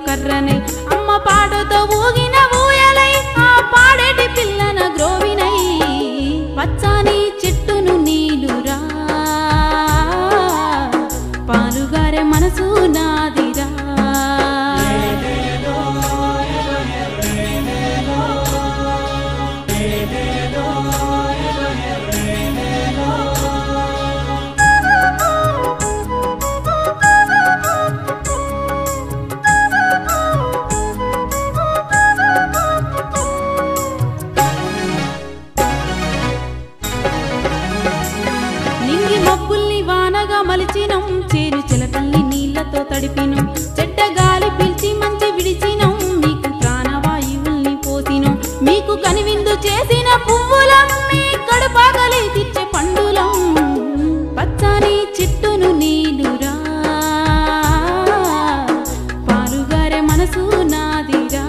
కర్రనై అమ్మ పాటతో ఊగిన ఊయలై ఆ పాడేటి పిల్లన గ్రోవినై పచ్చని చెట్టును నీలురా పాలుగారే మనసు నాదిరా మబ్బుల్ని వానగా మలిచినం చేరు చిలకల్ని నీళ్లతో తడిపినం చెడ్డ గాలి పీల్చి మంచి విడిచినం మీకు ప్రాణవాయువుల్ని పోసినం మీకు కనివిందు చేసిన పువ్వులం మీ కడుపాగలి తెచ్చే పండులం పచ్చని చెట్టును నీలురా పాలుగారే మనసు నాదిరా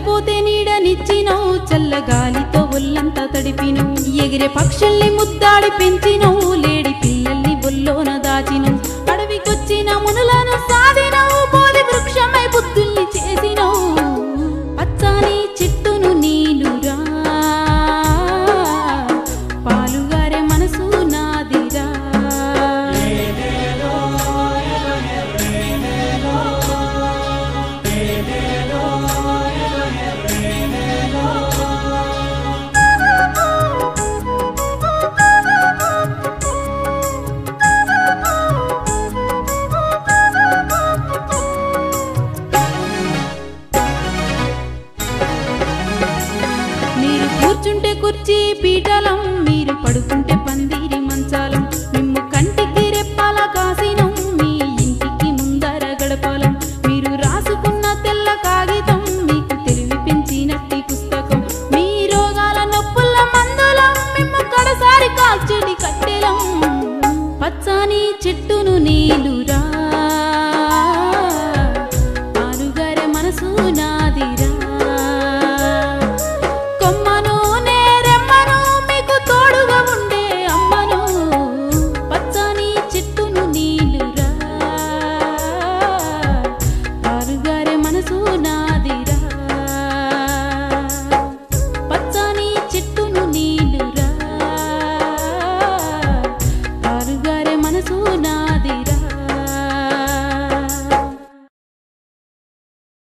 పోతే నీడనిచ్చినవు చల్లగాలితో ఒళ్ళంతా తడిపినవు ఎగిరే పక్షుల్ని ముద్దాడి పెంచినవు